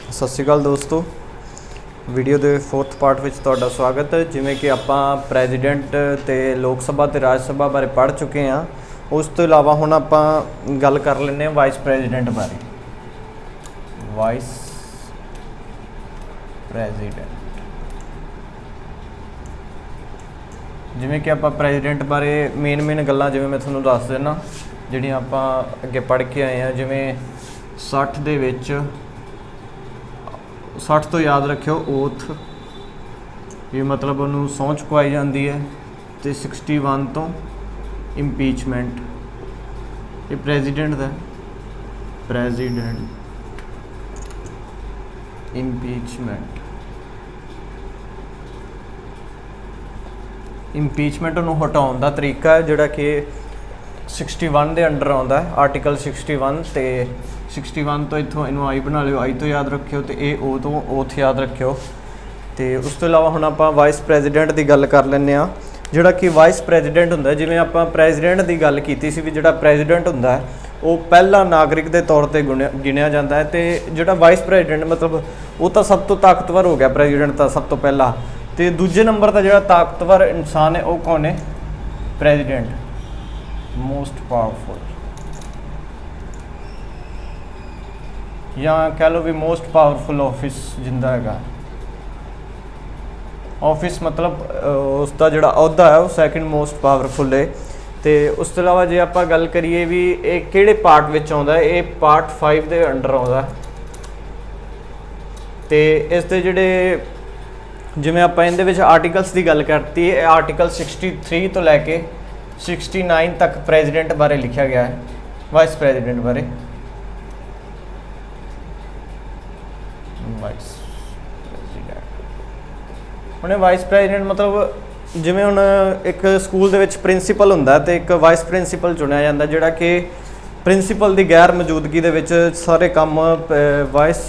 सत श्री अकाल दोस्तों, वीडियो के 4th पार्ट में तुहाडा स्वागत है। जिमें कि आपां प्रैजीडेंट ते लोक सभा ते राज सभा बारे पढ़ चुके हैं। उस तो इलावा हुण आपां गल कर लैंदे वाइस प्रैजीडेंट बारे। वाइस प्रैजीडेंट जिमें कि आपां प्रैजीडेंट बारे मेन गल्लां जिवें मैं तुहानूं दस देना जिहड़ियां आपां अगे पढ़ के आए हैं। जिवें 60 दे विच 60 तो याद रखियो ओथ, ये मतलब उन्होंने सौं चुकवाई जाती है। तो 61 तो इंपीचमेंट, ये प्रेजिडेंट का प्रेजिडेंट इंपीचमेंट। इंपीचमेंट उन्होंने हटाने का तरीका है जोड़ा कि 61 के अंडर आता है, आर्टिकल 61। तो 61 तो इतों इनू आई बना लियो, आई तो याद रखियो, तो ये ओ तो ओथ याद रखियो। तो उस तो इलावा हुण आपां वाइस प्रैजीडेंट की गल कर लैंदे आ। जिहड़ा कि वाइस प्रैजीडेंट हुंदा है, जिवें आपां प्रैजीडेंट की गल कीती सी भी जिहड़ा प्रैजीडेंट हुंदा है वो पहला नागरिक के तौर पर गिणिया जाता है। तो जिहड़ा वाइस प्रैजीडेंट मतलब वो तो सब तो ताकतवर हो गया, प्रैजीडेंट तो सब तो पहला। तो दूजे नंबर का जिहड़ा ताकतवर इंसान है वो कौन है? प्रैजीडेंट, मोस्ट पावरफुल, या कह लो भी मोस्ट पावरफुल ऑफिस जिंदा है। ऑफिस मतलब उसका जोड़ा अहुदा है वो सैकेंड मोस्ट पावरफुल है। तो उस तो इलावा जे आप गल करिए भी ये किहड़े पार्ट विच आउंदा है, ये पार्ट 5 के अंडर आउंदा है। तो इस दे जिहड़े जिवें आपां इहदे विच आर्टिकल्स की गल करती है, आर्टिकल 63 तो लैके 69 तक प्रेजिडेंट बारे लिखा गया है, वाइस प्रेजिडेंट बारे। वाइस प्रेजिडेंट हुणे वाइस प्रेजिडेंट मतलब जिवें हुण एक स्कूल दे विच प्रिंसीपल हुंदा है, तो एक वाइस प्रिंसीपल चुनिया जाता जिहड़ा कि प्रिंसीपल की गैर मौजूदगी दे विच सारे काम वाइस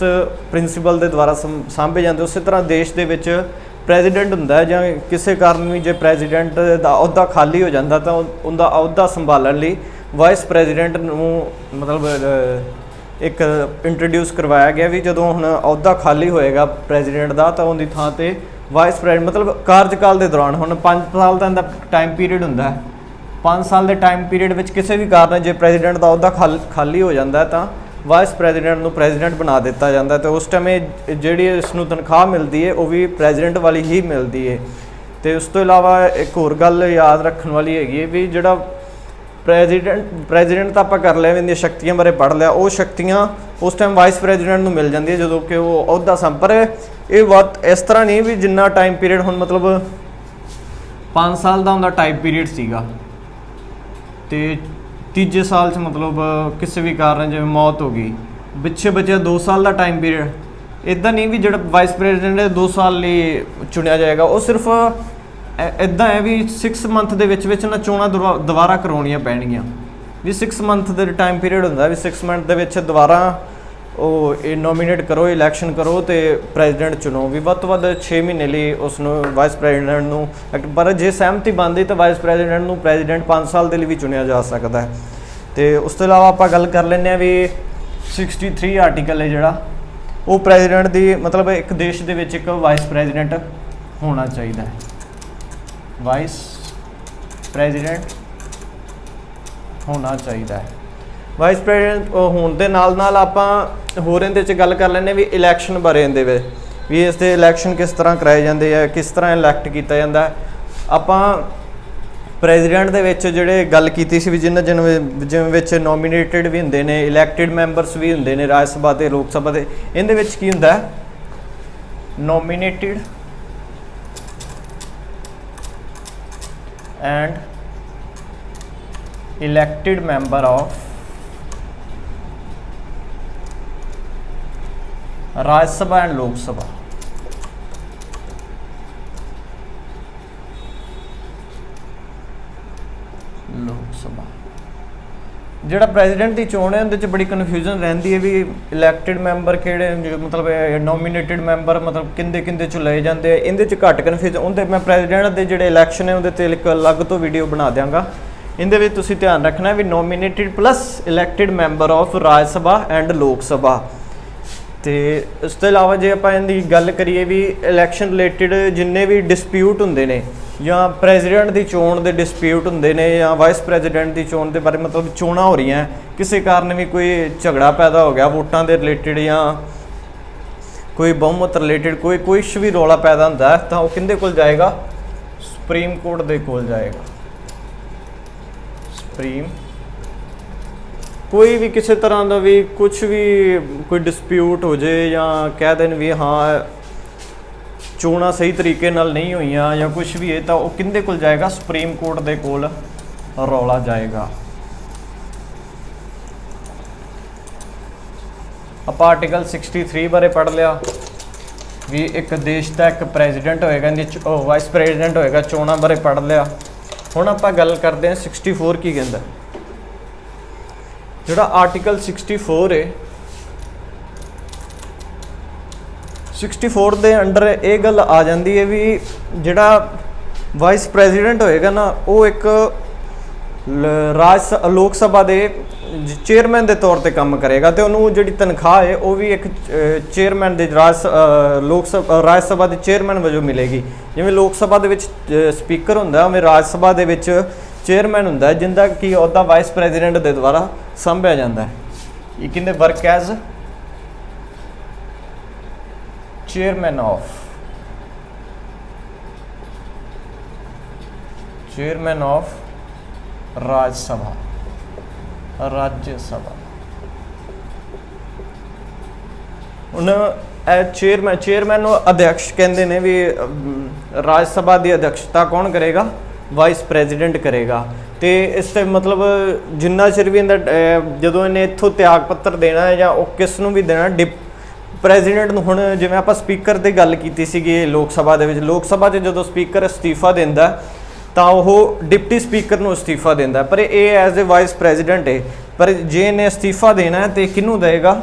प्रिंसीपल के द्वारा सांभे जाते। उस तरह देश दे विच प्रैजीडेंट हुंदा है, जां किसी कारण भी जे प्रैजीडेंट दा अहुदा खाली हो जाता तो उनका अहुदा संभालण लई वाइस प्रैजीडेंट नूं मतलब एक इंट्रोड्यूस करवाया गया भी जदों हुण अहुदा खाली होएगा प्रैजीडेंट का तो उनकी थां ते वाइस प्रैजीडेंट मतलब कार्यकाल के दौरान हुण 5 साल का टाइम पीरियड हुंदा है। 5 साल के टाइम पीरियड विच किसी भी कारण जे प्रैजीडेंट का अहुदा खाली हो जाता है तो वाइस प्रैजीडेंट नूं प्रैजीडेंट बना दिता जाता है। तो उस टाइम जिहड़ी इसनूं तनख्वाह मिलती है वो भी प्रैजीडेंट वाली ही मिलती है। तो उस तो इलावा एक होर गल याद रखने वाली हैगी भी जिहड़ा प्रैजीडेंट तो आप कर लिया, इन्दियां शक्तियां बारे पढ़ लिया। वो शक्तियां उस टाइम वाइस प्रैजीडेंट नूं मिल जाती है जो कि वो अहुदा संभ। पर ये बात इस तरह नहीं भी जिन्ना टाइम पीरियड हुण मतलब 5 साल का उनका टाइम पीरियड सीगा, तो तीजे साल च मतलब किसी भी कारण जिवें मौत हो गई, पिछे बचे 2 साल का टाइम पीरियड। इदा नहीं भी जो वाइस प्रेजिडेंट है 2 साल लिए चुनिया जाएगा, वो सिर्फ इदा है भी 6 मंथ के विच ना चोणां दोबारा करवाउणियां पैणगियां भी 6 मंथ के टाइम पीरियड हुंदा भी 6 मंथ के दोबारा वो नोमीनेट करो, इलैक्शन करो तो प्रैजीडेंट चुनो भी वध तो वध 6 महीने लिए उसनूं वाइस प्रैजीडेंट नूं। पर जे सहमति बनती तो वाइस प्रैजीडेंट नूं प्रैजीडेंट 5 साल के लिए भी चुनिया जा सकता है। तो उस तो इलावा आप गल कर लैंदे भी 63 आर्टिकल है जिहड़ा वो प्रैजीडेंट की मतलब एक देश के विच एक वाइस प्रैजीडेंट होना चाहिए। वाइस प्रैजीडेंट होना चाहिए। वाइस प्रैजीडेंट होने के नाल नाल आपां होर इहदे च गल कर लैंदे भी इलैक्शन बारे इहदे भी इसके इलैक्शन किस तरह कराए जाते हैं, किस तरह इलैक्ट किया जाता है। आपां प्रैजीडेंट दे विच जिहड़े गल कीती सी भी जिवें विच नोमीनेटेड भी हुंदे ने, इलैक्टिड मैंबरस भी हुंदे ने राज सभा ते लोक सभा ते। इहदे विच की हुंदा है? नोमीनेटेड एंड इलैक्टिड मैंबर ऑफ राज सभा एंड लोक सभा। लोक सभा जिहड़ा प्रैजीडेंट की चोण है उहदे च बड़ी कन्फ्यूजन रहिंदी है भी इलैक्टिड मैंबर किहड़े मतलब नोमीनेटेड मैंबर मतलब किंदे किंदे चों लए जाते हैं। इहदे च घट कन्फ्यूजन उहदे मैं प्रैजीडेंट के जिहड़े इलैक्शन है उहदे ते एक अलग तो वीडियो बना देंगा। इहदे विच तुसीं ध्यान रखना भी नोमीनेटेड प्लस इलैक्टिड मैंबर ऑफ राज सभा एंड लोक सभा। ਤੇ ਇਸ ਤੋਂ ਇਲਾਵਾ ਜੇ ਆਪਾਂ ਇਹਦੀ ਗੱਲ ਕਰੀਏ ਵੀ ਇਲੈਕਸ਼ਨ ਰਿਲੇਟਡ ਜਿੰਨੇ ਵੀ ਡਿਸਪਿਊਟ ਹੁੰਦੇ ਨੇ ਜਾਂ ਪ੍ਰੈਜ਼ੀਡੈਂਟ ਦੀ ਚੋਣ ਦੇ ਡਿਸਪਿਊਟ ਹੁੰਦੇ ਨੇ ਜਾਂ ਵਾਈਸ ਪ੍ਰੈਜ਼ੀਡੈਂਟ ਦੀ ਚੋਣ ਦੇ ਬਾਰੇ ਮਤਲਬ ਚੋਣਾਂ ਹੋ ਰਹੀਆਂ ਕਿਸੇ ਕਾਰਨ ਵੀ ਕੋਈ ਝਗੜਾ ਪੈਦਾ ਹੋ ਗਿਆ ਵੋਟਾਂ ਦੇ ਰਿਲੇਟਡ ਜਾਂ ਕੋਈ ਬਹੁਮਤ ਰਿਲੇਟਡ ਕੋਈ ਕੁਛ ਵੀ ਰੌਲਾ ਪੈਦਾ ਹੁੰਦਾ ਤਾਂ ਉਹ ਕਿਹਦੇ ਕੋਲ ਜਾਏਗਾ? ਸੁਪਰੀਮ ਕੋਰਟ ਦੇ ਕੋਲ ਜਾਏਗਾ। ਸੁਪਰੀਮ ਕੋਈ ਵੀ ਕਿਸੇ ਤਰ੍ਹਾਂ ਦਾ ਵੀ ਕੁਛ ਵੀ ਕੋਈ ਡਿਸਪਿਊਟ ਹੋ ਜੇ ਜਾਂ ਕਹਿ ਦੇਣ ਵੀ ਹਾਂ ਚੋਣਾਂ ਸਹੀ ਤਰੀਕੇ ਨਾਲ ਨਹੀਂ ਹੋਈਆਂ ਜਾਂ ਕੁਛ ਵੀ ਹੈ ਤਾਂ ਉਹ ਕਿਹਦੇ ਕੋਲ ਜਾਏਗਾ? ਸੁਪਰੀਮ ਕੋਰਟ ਦੇ ਕੋਲ ਰੌਲਾ ਜਾਏਗਾ। ਆਪਾਂ ਆਰਟੀਕਲ 63 ਬਾਰੇ ਪੜ੍ਹ ਲਿਆ ਵੀ ਇੱਕ ਦੇਸ਼ ਦਾ ਇੱਕ ਪ੍ਰੈਜ਼ੀਡੈਂਟ ਹੋਏਗਾ, ਇਹਦੀ ਵਾਈਸ ਪ੍ਰੈਜ਼ੀਡੈਂਟ ਹੋਏਗਾ, ਚੋਣਾਂ ਬਾਰੇ ਪੜ੍ਹ ਲਿਆ। ਹੁਣ ਆਪਾਂ ਗੱਲ ਕਰਦੇ ਹਾਂ 64 ਕੀ ਕਹਿੰਦਾ। ਜਿਹੜਾ ਆਰਟੀਕਲ 64 ਹੈ 64 ਦੇ ਅੰਡਰ ਇਹ ਗੱਲ ਆ ਜਾਂਦੀ ਹੈ ਵੀ ਜਿਹੜਾ ਵਾਈਸ ਪ੍ਰੈਜ਼ੀਡੈਂਟ ਹੋਏਗਾ ਨਾ ਉਹ ਇੱਕ ਲੋਕ ਸਭਾ ਦੇ ਚੇਅਰਮੈਨ ਦੇ ਤੌਰ ਤੇ ਕੰਮ ਕਰੇਗਾ ਤੇ ਉਹਨੂੰ ਜਿਹੜੀ ਤਨਖਾਹ ਹੈ ਉਹ ਵੀ ਇੱਕ ਚੇਅਰਮੈਨ ਦੇ ਰਾਜ ਸਭਾ ਦੇ ਚੇਅਰਮੈਨ ਵਜੋਂ ਮਿਲੇਗੀ। ਜਿਵੇਂ ਲੋਕ ਸਭਾ ਦੇ ਵਿੱਚ ਸਪੀਕਰ ਹੁੰਦਾ ਉਵੇਂ ਰਾਜ ਸਭਾ ਦੇ ਵਿੱਚ ਚੇਅਰਮੈਨ ਹੁੰਦਾ ਜਿੰਦਾ ਕਿ ਉਹਦਾ ਵਾਈਸ ਪ੍ਰੈਜ਼ੀਡੈਂਟ ਦੇ ਦੁਆਰਾ ਸੰਭਿਆ ਜਾਂਦਾ ਹੈ। ਇਹ ਕਹਿੰਦੇ ਵਰਕ ਐਜ਼ ਚੇਅਰਮੈਨ ਆਫ ਰਾਜ ਸਭਾ ਹੁਣ ਚੇਅਰਮੈਨ ਨੂੰ ਅਧਿਕਸ਼ ਕਹਿੰਦੇ ਨੇ ਵੀ ਰਾਜ ਸਭਾ ਦੀ ਅਧਿਕਸ਼ਤਾ ਕੌਣ ਕਰੇਗਾ? ਵਾਈਸ ਪ੍ਰੈਜ਼ੀਡੈਂਟ ਕਰੇਗਾ। ਤੇ ਇਸ ਤੇ ਮਤਲਬ ਜਿੰਨਾ ਚਿਰ ਵੀ ਇਹਦਾ ਜਦੋਂ ਇਹਨੇ ਇੱਥੋਂ ਤਿਆਗ ਪੱਤਰ ਦੇਣਾ ਹੈ ਜਾਂ ਉਹ ਕਿਸ ਨੂੰ ਵੀ ਦੇਣਾ ਪ੍ਰੈਜ਼ੀਡੈਂਟ ਨੂੰ। ਹੁਣ ਜਿਵੇਂ ਆਪਾਂ ਸਪੀਕਰ ਦੀ ਗੱਲ ਕੀਤੀ ਸੀਗੀ ਲੋਕ ਸਭਾ ਦੇ ਵਿੱਚ, ਲੋਕ ਸਭਾ 'ਚ ਜਦੋਂ ਸਪੀਕਰ ਅਸਤੀਫਾ ਦਿੰਦਾ ਤਾਂ ਉਹ ਡਿਪਟੀ ਸਪੀਕਰ ਨੂੰ ਅਸਤੀਫਾ ਦਿੰਦਾ, ਪਰ ਇਹ ਐਜ਼ ਏ ਵਾਈਸ ਪ੍ਰੈਜ਼ੀਡੈਂਟ ਹੈ। ਪਰ ਜੇ ਇਹਨੇ ਅਸਤੀਫਾ ਦੇਣਾ ਹੈ ਤਾਂ ਕਿਹਨੂੰ ਦੇਗਾ?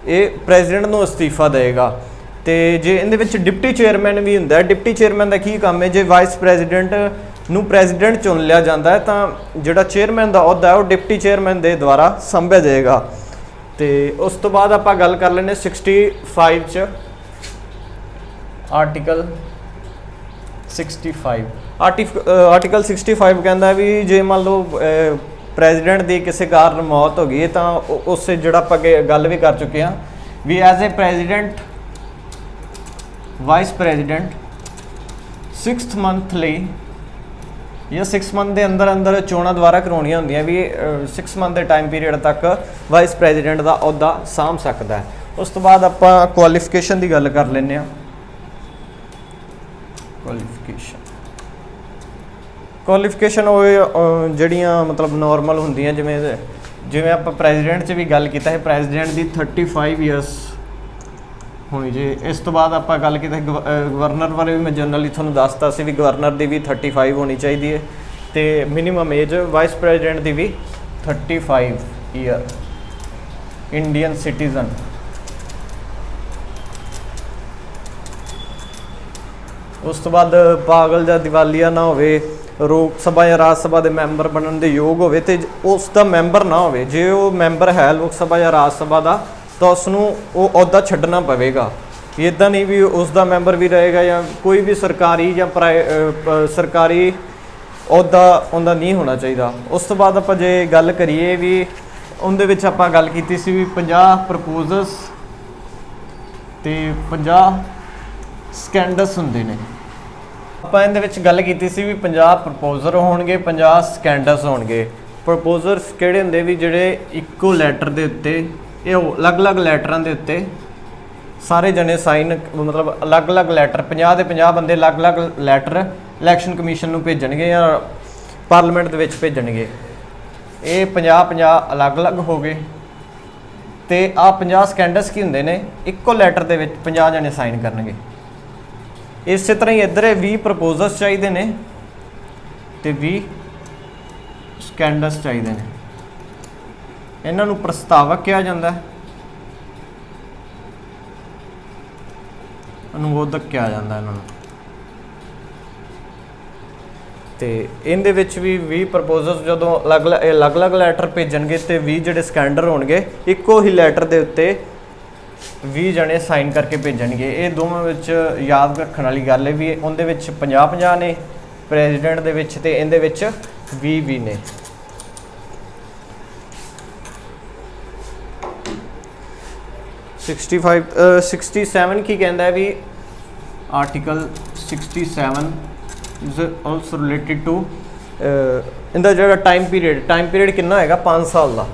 ਇਹ ਪ੍ਰੈਜ਼ੀਡੈਂਟ ਨੂੰ ਅਸਤੀਫਾ ਦੇਗਾ। ਤੇ ਜੇ ਇਹਦੇ ਵਿੱਚ ਡਿਪਟੀ ਚੇਅਰਮੈਨ ਵੀ ਹੁੰਦਾ, ਡਿਪਟੀ ਚੇਅਰਮੈਨ ਦਾ ਕੀ ਕੰਮ ਹੈ? ਜੇ ਵਾਈਸ ਪ੍ਰੈਜ਼ੀਡੈਂਟ ਨੂੰ ਪ੍ਰੈਜ਼ੀਡੈਂਟ ਚੁਣ ਲਿਆ ਜਾਂਦਾ ਹੈ ਤਾਂ ਜਿਹੜਾ ਚੇਅਰਮੈਨ ਦਾ ਅਹੁਦਾ ਹੈ ਉਹ ਡਿਪਟੀ ਚੇਅਰਮੈਨ ਦੇ ਦੁਆਰਾ ਸੰਭਿਆ ਜਾਏਗਾ। ਤੇ ਉਸ ਤੋਂ ਬਾਅਦ ਆਪਾਂ ਗੱਲ ਕਰ ਲੈਂਦੇ 65 'ਚ ਆਰਟੀਕਲ 65 ਆਰਟੀਕਲ 65 ਕਹਿੰਦਾ ਵੀ ਜੇ ਮੰਨ ਲਓ ਪ੍ਰੈਜ਼ੀਡੈਂਟ ਦੀ ਕਿਸੇ ਕਾਰਨ ਮੌਤ ਹੋ ਗਈ ਹੈ ਤਾਂ ਉਸ ਜਿਹੜਾ ਆਪਾਂ ਗੱਲ ਵੀ ਕਰ ਚੁੱਕੇ ਹਾਂ ਵੀ as a president vice president 6th month ਲਈ ਜਾਂ 6 ਮੰਥ ਦੇ ਅੰਦਰ ਚੋਣਾਂ ਦੁਆਰਾ ਕਰਵਾਉਣੀਆਂ ਹੁੰਦੀਆਂ ਵੀ 6 ਮੰਥ ਦੇ ਟਾਈਮ ਪੀਰੀਅਡ ਤੱਕ ਵਾਈਸ ਪ੍ਰੈਜ਼ੀਡੈਂਟ ਦਾ ਅਹੁਦਾ ਸਾਂਭ ਸਕਦਾ ਹੈ। ਉਸ ਤੋਂ ਬਾਅਦ ਆਪਾਂ ਕੁਆਲੀਫਿਕੇਸ਼ਨ ਦੀ ਗੱਲ ਕਰ ਲੈਂਦੇ ਹਾਂ। ਕੁਆਲੀਫਿਕੇਸ਼ਨ ਉਹ ਜਿਹੜੀਆਂ ਮਤਲਬ ਨੋਰਮਲ ਹੁੰਦੀਆਂ ਜਿਵੇਂ ਆਪਾਂ ਪ੍ਰੈਜ਼ੀਡੈਂਟ 'ਚ ਵੀ ਗੱਲ ਕੀਤਾ ਹੈ ਪ੍ਰੈਜ਼ੀਡੈਂਟ ਦੀ 35 ਇਅਰਸ ਹੋਣੀ ਜੇ। ਇਸ ਤੋਂ ਬਾਅਦ ਆਪਾਂ ਗੱਲ ਕੀਤੀ ਗਵਰਨਰ ਬਾਰੇ ਵੀ ਮੈਂ ਜਨਰਲੀ ਤੁਹਾਨੂੰ ਦੱਸਤਾ ਸੀ ਵੀ ਗਵਰਨਰ ਦੀ ਵੀ 35 ਹੋਣੀ ਚਾਹੀਦੀ ਹੈ ਤੇ ਮਿਨੀਮਮ ਏਜ ਵਾਈਸ ਪ੍ਰੈਜ਼ੀਡੈਂਟ ਦੀ ਵੀ 35 ਈਅਰ। ਇੰਡੀਅਨ ਸਿਟੀਜ਼ਨ ਉਸ ਤੋਂ ਬਾਅਦ ਪਾਗਲ ਜਾਂ ਦਿਵਾਲੀਆ ਨਾ ਹੋਵੇ, ਲੋਕ ਸਭਾ ਜਾਂ ਰਾਜ ਸਭਾ ਦੇ ਮੈਂਬਰ ਬਣਨ ਦੇ ਯੋਗ ਹੋਵੇ ਤੇ ਉਸ ਦਾ ਮੈਂਬਰ ਨਾ ਹੋਵੇ। ਜੇ ਉਹ ਮੈਂਬਰ ਹੈ ਲੋਕ ਸਭਾ ਜਾਂ ਰਾਜ ਸਭਾ ਦਾ ਤਾਂ ਉਸ ਨੂੰ ਉਹ ਅਹੁਦਾ ਛੱਡਣਾ ਪਵੇਗਾ। ਇੱਦਾਂ ਨਹੀਂ ਵੀ ਉਸ ਦਾ ਮੈਂਬਰ ਵੀ ਰਹੇਗਾ ਜਾਂ ਕੋਈ ਵੀ ਸਰਕਾਰੀ ਜਾਂ ਸਰਕਾਰੀ ਅਹੁਦਾ ਉਹਦਾ ਨਹੀਂ ਹੋਣਾ ਚਾਹੀਦਾ। ਉਸ ਤੋਂ ਬਾਅਦ ਆਪਾਂ ਜੇ ਗੱਲ ਕਰੀਏ ਵੀ ਉਹਦੇ ਵਿੱਚ ਆਪਾਂ ਗੱਲ ਕੀਤੀ ਸੀ ਵੀ 50 ਪ੍ਰਪੋਜ਼ਲਸ ਤੇ 50 ਸਕੈਂਡਲਸ ਹੁੰਦੇ ਨੇ। ਆਪਾਂ ਇਹਦੇ ਵਿੱਚ ਗੱਲ ਕੀਤੀ ਸੀ ਵੀ 50 ਪ੍ਰਪੋਜ਼ਲ ਹੋਣਗੇ, 50 ਸਕੈਂਡਲਸ ਹੋਣਗੇ। ਪ੍ਰਪੋਜ਼ਲਸ ਕਿਹੜੇ ਹੁੰਦੇ ਵੀ ਜਿਹੜੇ ਇੱਕੋ ਲੈਟਰ ਦੇ ਉੱਤੇ ਇਹ ਅਲੱਗ-ਅਲੱਗ ਲੈਟਰਾਂ ਦੇ ਉੱਤੇ ਸਾਰੇ ਜਣੇ ਸਾਈਨ ਮਤਲਬ ਅਲੱਗ-ਅਲੱਗ ਲੈਟਰ 50 ਦੇ 50 ਬੰਦੇ ਅਲੱਗ-ਅਲੱਗ ਲੈਟਰ ਇਲੈਕਸ਼ਨ ਕਮਿਸ਼ਨ ਨੂੰ ਭੇਜਣਗੇ ਜਾਂ ਪਾਰਲੀਮੈਂਟ ਦੇ ਵਿੱਚ ਭੇਜਣਗੇ। ਇਹ 50 ਅਲੱਗ-ਅਲੱਗ ਹੋ ਗਏ ਤੇ ਆਹ 50 ਸਕੈਂਡਲਸ ਕੀ ਹੁੰਦੇ ਨੇ? ਇੱਕੋ ਲੈਟਰ ਦੇ ਵਿੱਚ 50 ਜਣੇ ਸਾਈਨ ਕਰਨਗੇ। ਇਸੇ ਤਰ੍ਹਾਂ ਹੀ ਇੱਧਰ 20 ਪ੍ਰਪੋਜ਼ਲਸ ਚਾਹੀਦੇ ਨੇ ਤੇ 20 ਸਕੈਂਡਲਸ ਚਾਹੀਦੇ ਨੇ। ਇਹਨਾਂ ਨੂੰ ਪ੍ਰਸਤਾਵਕ ਕਿਹਾ ਜਾਂਦਾ ਹੈ, ਅਨੁਮੋਦਕ ਕਿਹਾ ਜਾਂਦਾ ਇਹਨਾਂ ਨੂੰ। ਤੇ ਇਹਦੇ ਵਿੱਚ ਵੀ 20 ਪ੍ਰਪੋਜ਼ਲਸ ਜਦੋਂ ਅਲੱਗ-ਅਲੱਗ ਲੈਟਰ ਭੇਜਣਗੇ ਤੇ 20 ਜਿਹੜੇ ਸਕੈਂਡਲ ਹੋਣਗੇ ਇੱਕੋ ਹੀ ਲੈਟਰ ਦੇ ਉੱਤੇ 20 ਜਣੇ ਸਾਈਨ ਕਰਕੇ ਭੇਜਣਗੇ। ਇਹ ਦੋਵਾਂ ਵਿੱਚ ਯਾਦ ਰੱਖਣ ਵਾਲੀ ਗੱਲ ਹੈ ਵੀ ਉਹਦੇ ਵਿੱਚ 50-50 ਨੇ ਪ੍ਰੈਜ਼ੀਡੈਂਟ ਦੇ ਵਿੱਚ ਤੇ ਇਹਦੇ ਵਿੱਚ 20 ਨੇ। (65) 67 ਕੀ ਕਹਿੰਦਾ ਵੀ article 67 is also related to ਇਹਦਾ ਜਿਹੜਾ ਟਾਈਮ ਪੀਰੀਅਡ ਕਿੰਨਾ ਹੋਏਗਾ 5 ਸਾਲ ਦਾ।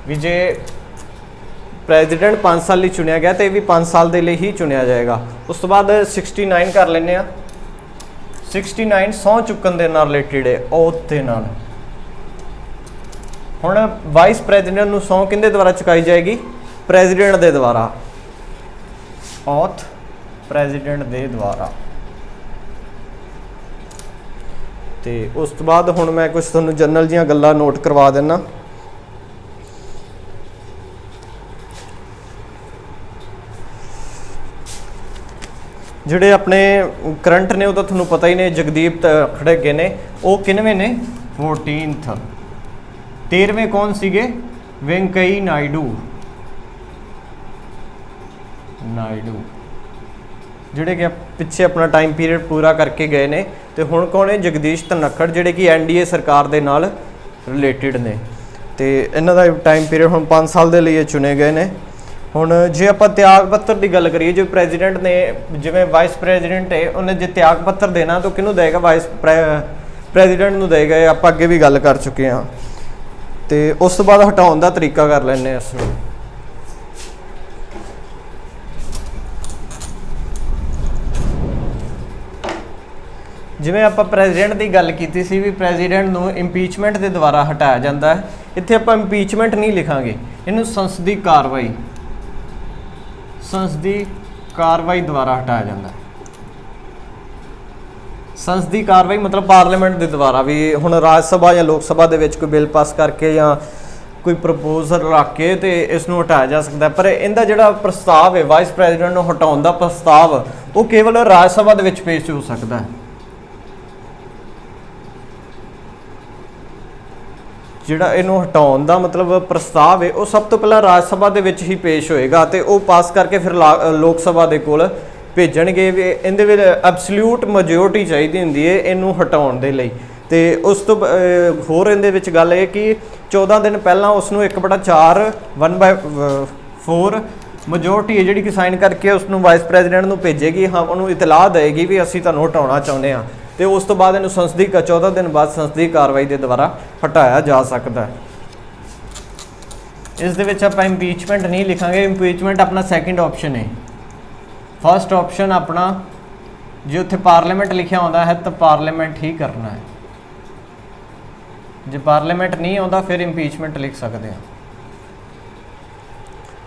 ਵੀ ਜੇ ਪ੍ਰੈਜ਼ੀਡੈਂਟ 5 ਸਾਲ ਲਈ ਚੁਣਿਆ ਗਿਆ ਤੇ ਇਹ ਵੀ 5 ਸਾਲ ਦੇ ਲਈ ਹੀ ਚੁਣਿਆ ਜਾਏਗਾ। ਉਸ ਤੋਂ ਬਾਅਦ 69 ਕਰ ਲੈਂਦੇ ਆ। 69 ਸਹੁੰ ਚੁੱਕਣ ਦੇ ਨਾਲ ਰਿਲੇਟਡ ਹੈ, ਓਥ ਦੇ ਨਾਲ। ਹੁਣ ਵਾਈਸ ਪ੍ਰੈਜ਼ੀਡੈਂਟ ਨੂੰ ਸਹੁੰ ਕਿਹਦੇ ਦੁਆਰਾ ਚੁਕਾਈ ਜਾਏਗੀ? ਪ੍ਰੈਜ਼ੀਡੈਂਟ ਦੇ ਦੁਆਰਾ, ਓਥ ਪ੍ਰੈਜ਼ੀਡੈਂਟ ਦੇ ਦੁਆਰਾ। ਤੇ ਉਸ ਤੋਂ ਬਾਅਦ ਹੁਣ ਮੈਂ ਕੁਝ ਤੁਹਾਨੂੰ ਜਨਰਲ ਜੀਆਂ ਗੱਲਾਂ ਨੋਟ ਕਰਵਾ ਦਿੰਦਾ। ਜਿਹੜੇ ਆਪਣੇ ਕਰੰਟ ਨੇ ਉਹ ਤਾਂ ਤੁਹਾਨੂੰ ਪਤਾ ਹੀ ਨੇ, ਜਗਦੀਪ ਖੜਗੇ ਨੇ, ਉਹ ਕਿੰਨਵੇਂ ਨੇ? 14th। 13ਵੇਂ ਕੌਣ ਸੀਗੇ? ਵੈਂਕਈ ਨਾਇਡੂ, ਜਿਹੜੇ ਕਿ ਪਿੱਛੇ ਆਪਣਾ ਟਾਈਮ ਪੀਰੀਅਡ ਪੂਰਾ ਕਰਕੇ ਗਏ ਨੇ। ਤੇ ਹੁਣ ਕੌਣ ਹੈ? ਜਗਦੀਸ਼ ਧਨਖੜ, ਜਿਹੜੇ ਕਿ NDA ਸਰਕਾਰ ਦੇ ਨਾਲ ਰਿਲੇਟਡ ਨੇ। ਤੇ ਇਹਨਾਂ ਦਾ ਟਾਈਮ ਪੀਰੀਅਡ ਹੁਣ 5 ਸਾਲ ਦੇ ਲਈ ਚੁਣੇ ਗਏ ਨੇ। ਹੁਣ ਜੇ ਆਪਾਂ ਤਿਆਗ ਪੱਤਰ ਦੀ ਗੱਲ ਕਰੀਏ, ਜੋ ਪ੍ਰੈਜ਼ੀਡੈਂਟ ਨੇ, ਜਿਵੇਂ ਵਾਈਸ ਪ੍ਰੈਜ਼ੀਡੈਂਟ ਹੈ, ਉਹਨੇ ਜੇ ਤਿਆਗ ਪੱਤਰ ਦੇਣਾ ਤਾਂ ਕਿਹਨੂੰ ਦੇਗਾ? ਵਾਈਸ ਪ੍ਰੈਜ਼ੀਡੈਂਟ ਨੂੰ ਦੇਗਾ। ਇਹ ਆਪਾਂ ਅੱਗੇ ਵੀ ਗੱਲ ਕਰ ਚੁੱਕੇ ਹਾਂ। ਤੇ ਉਸ ਤੋਂ ਬਾਅਦ ਹਟਾਉਣ ਦਾ ਤਰੀਕਾ ਕਰ ਲੈਂਦੇ ਹਾਂ ਅਸੀਂ। ਜਿਵੇਂ ਆਪਾਂ ਪ੍ਰੈਜ਼ੀਡੈਂਟ ਦੀ ਗੱਲ ਕੀਤੀ ਸੀ ਵੀ ਪ੍ਰੈਜ਼ੀਡੈਂਟ ਨੂੰ ਇੰਪੀਚਮੈਂਟ ਦੇ ਦੁਆਰਾ ਹਟਾਇਆ ਜਾਂਦਾ ਹੈ। ਇੱਥੇ ਆਪਾਂ ਇੰਪੀਚਮੈਂਟ ਨਹੀਂ ਲਿਖਾਂਗੇ, ਇਹਨੂੰ ਸੰਸਦੀ ਕਾਰਵਾਈ ਦੁਆਰਾ ਹਟਾਇਆ ਜਾਂਦਾ ਹੈ। ਸੰਸਦੀ ਕਾਰਵਾਈ ਮਤਲਬ ਪਾਰਲੀਮੈਂਟ ਦੇ ਦੁਆਰਾ। ਵੀ ਹੁਣ ਰਾਜ ਸਭਾ ਜਾਂ ਲੋਕ ਸਭਾ ਦੇ ਵਿੱਚ ਕੋਈ ਬਿੱਲ ਪਾਸ ਕਰਕੇ ਜਾਂ ਕੋਈ ਪ੍ਰਪੋਜ਼ਲ ਰੱਖ ਕੇ ਤੇ ਇਸ ਨੂੰ ਹਟਾਇਆ ਜਾ ਸਕਦਾ। ਪਰ ਇਹਦਾ ਜਿਹੜਾ ਪ੍ਰਸਤਾਵ ਹੈ ਵਾਈਸ ਪ੍ਰੈਜ਼ੀਡੈਂਟ ਨੂੰ ਹਟਾਉਣ ਦਾ ਪ੍ਰਸਤਾਵ, ਉਹ ਕੇਵਲ ਰਾਜ ਸਭਾ ਦੇ ਵਿੱਚ ਪੇਸ਼ ਹੋ ਸਕਦਾ ਹੈ। ਜਿਹੜਾ ਇਹਨੂੰ ਹਟਾਉਣ ਦਾ ਮਤਲਬ ਪ੍ਰਸਤਾਵ ਹੈ ਉਹ ਸਭ ਤੋਂ ਪਹਿਲਾਂ ਰਾਜ ਸਭਾ ਦੇ ਵਿੱਚ ਹੀ ਪੇਸ਼ ਹੋਏਗਾ ਤੇ ਉਹ ਪਾਸ ਕਰਕੇ ਫਿਰ ਲੋਕ ਸਭਾ ਦੇ ਕੋਲ ਭੇਜਣਗੇ। ਵੀ ਇਹਦੇ ਵਿੱਚ ਐਬਸੋਲਿਊਟ ਮੈਜੋਰਟੀ ਚਾਹੀਦੀ ਹੁੰਦੀ ਹੈ ਇਹਨੂੰ ਹਟਾਉਣ ਦੇ ਲਈ। ਤੇ ਉਸ ਤੋਂ ਹੋਰ ਇਹਦੇ ਵਿੱਚ ਗੱਲ ਇਹ ਕਿ 14 ਦਿਨ ਪਹਿਲਾਂ ਉਸ ਨੂੰ 1/4 1/4 ਮੈਜੋਰਟੀ ਹੈ ਜਿਹੜੀ ਕਿ ਸਾਈਨ ਕਰਕੇ ਉਸ ਨੂੰ ਵਾਈਸ ਪ੍ਰੈਜ਼ੀਡੈਂਟ ਨੂੰ ਭੇਜੇਗੀ। ਹਾਂ, ਉਹਨੂੰ ਇਤਲਾਹ ਦੇਏਗੀ ਵੀ ਅਸੀਂ ਤੁਹਾਨੂੰ ਹਟਾਉਣਾ ਚਾਹੁੰਦੇ ਹਾਂ। ਤੇ ਉਸ ਤੋਂ ਬਾਅਦ ਇਹਨੂੰ ਸੰਸਦੀ 14 ਦਿਨ ਬਾਅਦ ਸੰਸਦੀ ਕਾਰਵਾਈ ਦੇ ਦੁਆਰਾ ਹਟਾਇਆ ਜਾ ਸਕਦਾ ਹੈ। ਇਸ ਦੇ ਵਿੱਚ ਆਪਾਂ ਇੰਪੀਚਮੈਂਟ ਨਹੀਂ ਲਿਖਾਂਗੇ। ਇੰਪੀਚਮੈਂਟ ਆਪਣਾ ਸੈਕਿੰਡ ਆਪਸ਼ਨ ਹੈ। ਫਸਟ ਆਪਸ਼ਨ ਆਪਣਾ ਜੇ ਉੱਥੇ ਪਾਰਲੀਮੈਂਟ ਲਿਖਿਆ ਹੁੰਦਾ ਹੈ ਤਾਂ ਪਾਰਲੀਮੈਂਟ ਹੀ ਕਰਨਾ ਹੈ। ਜੇ ਪਾਰਲੀਮੈਂਟ ਨਹੀਂ ਆਉਂਦਾ ਫਿਰ ਇੰਪੀਚਮੈਂਟ ਲਿਖ ਸਕਦੇ ਹਾਂ।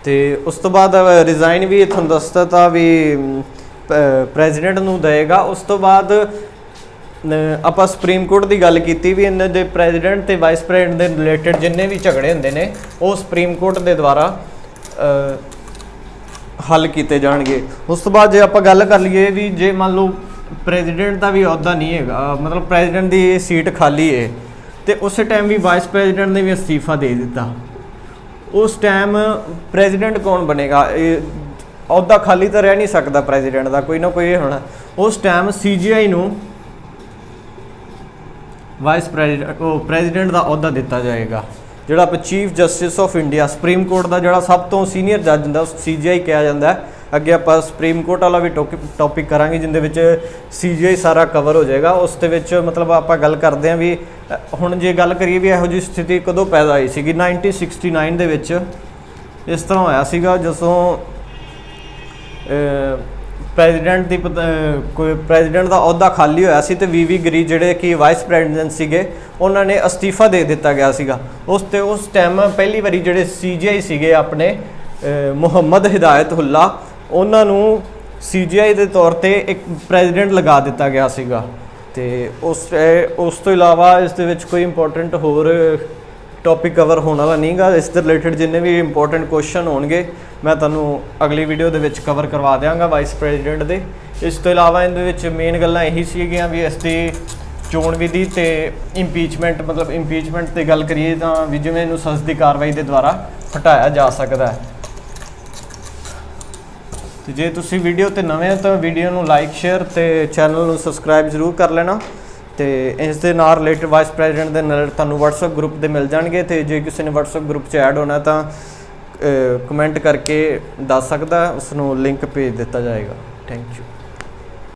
ਤੇ ਉਸ ਤੋਂ ਬਾਅਦ ਰਿਜ਼ਾਈਨ ਵੀ ਤੁਹਾਨੂੰ ਦੱਸਤਾ ਤਾਂ ਵੀ ਪ੍ਰੈਜ਼ੀਡੈਂਟ ਨੂੰ ਦੇਗਾ। ਉਸ ਤੋਂ ਬਾਅਦ ਆਪਾਂ ਸੁਪਰੀਮ ਕੋਰਟ ਦੀ ਗੱਲ ਕੀਤੀ ਵੀ ਇਹਨਾਂ ਦੇ ਪ੍ਰੈਜ਼ੀਡੈਂਟ ਤੇ ਵਾਈਸ ਪ੍ਰੈਜ਼ੀਡੈਂਟ ਦੇ ਰਿਲੇਟਡ ਜਿੰਨੇ ਵੀ ਝਗੜੇ ਹੁੰਦੇ ਨੇ ਉਹ ਸੁਪਰੀਮ ਕੋਰਟ ਦੇ ਦੁਆਰਾ ਹੱਲ ਕੀਤੇ ਜਾਣਗੇ। ਉਸ ਤੋਂ ਬਾਅਦ ਜੇ ਆਪਾਂ ਗੱਲ ਕਰ ਲਈਏ ਵੀ ਜੇ ਮੰਨ ਲਓ ਪ੍ਰੈਜ਼ੀਡੈਂਟ ਦਾ ਵੀ ਅਹੁਦਾ ਨਹੀਂ ਹੈਗਾ, ਮਤਲਬ ਪ੍ਰੈਜ਼ੀਡੈਂਟ ਦੀ ਸੀਟ ਖਾਲੀ ਹੈ ਤੇ ਉਸੇ ਟਾਈਮ ਵੀ ਵਾਈਸ ਪ੍ਰੈਜ਼ੀਡੈਂਟ ਨੇ ਵੀ ਅਸਤੀਫਾ ਦੇ ਦਿੱਤਾ, ਉਸ ਟਾਈਮ ਪ੍ਰੈਜ਼ੀਡੈਂਟ ਕੌਣ ਬਣੇਗਾ? ਇਹ ਅਹੁਦਾ ਖਾਲੀ ਤਾਂ ਰਹਿ ਨਹੀਂ ਸਕਦਾ ਪ੍ਰੈਜ਼ੀਡੈਂਟ ਦਾ, ਕੋਈ ਨਾ ਕੋਈ ਹੋਣਾ। ਉਸ ਟਾਈਮ CGI ਨੂੰ ਵਾਈਸ ਪ੍ਰੈਜ਼ੀਡੈਂਟ ਦਾ ਅਹੁਦਾ ਦਿੱਤਾ ਜਾਏਗਾ। ਜਿਹੜਾ ਆਪਾਂ chief justice of India, supreme court ਦਾ ਜਿਹੜਾ ਸਭ ਤੋਂ ਸੀਨੀਅਰ ਜੱਜ ਹੁੰਦਾ ਉਸ CGI ਕਿਹਾ ਜਾਂਦਾ ਹੈ। ਅੱਗੇ ਆਪਾਂ ਸੁਪਰੀਮ ਕੋਰਟ ਵਾਲਾ ਵੀ ਟੌਪਿਕ ਕਰਾਂਗੇ ਜਿਹਦੇ ਵਿੱਚ CGI ਸਾਰਾ ਕਵਰ ਹੋ ਜਾਏਗਾ। ਉਸ ਦੇ ਵਿੱਚ ਮਤਲਬ ਆਪਾਂ ਗੱਲ ਕਰਦੇ ਹਾਂ ਵੀ ਹੁਣ ਜੇ ਗੱਲ ਕਰੀਏ ਵੀ ਇਹੋ ਜਿਹੀ ਸਥਿਤੀ ਕਦੋਂ ਪੈਦਾ ਹੋਈ ਸੀਗੀ 1969 ਦੇ ਵਿੱਚ। ਇਸ ਤਰ੍ਹਾਂ ਹੋਇਆ ਸੀਗਾ ਜਦੋਂ ਪ੍ਰੈਜ਼ੀਡੈਂਟ ਦੀ ਕੋਈ ਪ੍ਰੈਜ਼ੀਡੈਂਟ ਦਾ ਅਹੁਦਾ ਖਾਲੀ ਹੋਇਆ ਸੀ ਤੇ VV ਗਿਰੀ ਜਿਹੜੇ ਕਿ ਵਾਈਸ ਪ੍ਰੈਜ਼ੀਡੈਂਟ ਸੀਗੇ ਉਹਨਾਂ ਨੇ ਅਸਤੀਫਾ ਦੇ ਦਿੱਤਾ ਗਿਆ ਸੀਗਾ। ਉਸ ਟਾਈਮ ਪਹਿਲੀ ਵਾਰੀ ਜਿਹੜੇ CGI ਸੀਗੇ ਆਪਣੇ ਮੁਹੰਮਦ ਹਿਦਾਇਤੁੱਲਾ, ਉਹਨਾਂ ਨੂੰ CGI ਦੇ ਤੌਰ ਤੇ ਇੱਕ ਪ੍ਰੈਜ਼ੀਡੈਂਟ ਲਗਾ ਦਿੱਤਾ ਗਿਆ ਸੀਗਾ। ਤੇ ਉਸ ਤੋਂ ਇਲਾਵਾ ਇਸ ਦੇ ਵਿੱਚ ਕੋਈ ਇੰਪੋਰਟੈਂਟ ਹੋਰ ਟੌਪਿਕ ਕਵਰ ਹੋਣ ਵਾਲਾ ਨਹੀਂਗਾ। ਇਸ ਦੇ ਰਿਲੇਟਡ ਜਿੰਨੇ ਵੀ ਇੰਪੋਰਟੈਂਟ ਕੁਐਸਚਨ ਹੋਣਗੇ ਮੈਂ ਤੁਹਾਨੂੰ ਅਗਲੀ ਵੀਡੀਓ ਦੇ ਵਿੱਚ ਕਵਰ ਕਰਵਾ ਦਿਆਂਗਾ ਵਾਈਸ ਪ੍ਰੈਜ਼ੀਡੈਂਟ ਦੇ। ਇਸ ਤੋਂ ਇਲਾਵਾ ਇਹਦੇ ਵਿੱਚ ਮੇਨ ਗੱਲਾਂ ਇਹੀ ਸੀਗੀਆਂ ਵੀ ਇਸ ਦੀ ਚੋਣ ਵਿਧੀ ਤੇ ਇੰਪੀਚਮੈਂਟ, ਮਤਲਬ ਇੰਪੀਚਮੈਂਟ 'ਤੇ ਗੱਲ ਕਰੀਏ ਤਾਂ ਵੀ ਜਿਵੇਂ ਇਹਨੂੰ ਸੰਸਦੀ ਕਾਰਵਾਈ ਦੇ ਦੁਆਰਾ ਹਟਾਇਆ ਜਾ ਸਕਦਾ ਹੈ। ਤੇ ਜੇ ਤੁਸੀਂ ਵੀਡੀਓ ਤੇ ਨਵੇਂ ਹੋ ਤਾਂ ਵੀਡੀਓ ਨੂੰ ਲਾਈਕ ਸ਼ੇਅਰ ਤੇ ਚੈਨਲ ਨੂੰ ਸਬਸਕ੍ਰਾਈਬ ਜ਼ਰੂਰ ਕਰ ਲੈਣਾ। ਤੇ ਇਸ ਦੇ ਨਾਲ ਰਿਲੇਟਡ ਵਾਈਸ ਪ੍ਰੈਜ਼ੀਡੈਂਟ ਦੇ ਨਾਲ ਤੁਹਾਨੂੰ WhatsApp ਗਰੁੱਪ ਦੇ ਮਿਲ ਜਾਣਗੇ। ਤੇ ਜੇ ਕਿਸੇ ਨੇ WhatsApp ਗਰੁੱਪ 'ਚ ਐਡ ਹੋਣਾ ਤਾਂ ਕਮੈਂਟ ਕਰਕੇ ਦੱਸ ਸਕਦਾ, ਉਸ ਨੂੰ ਲਿੰਕ ਭੇਜ ਦਿੱਤਾ ਜਾਏਗਾ। Thank you.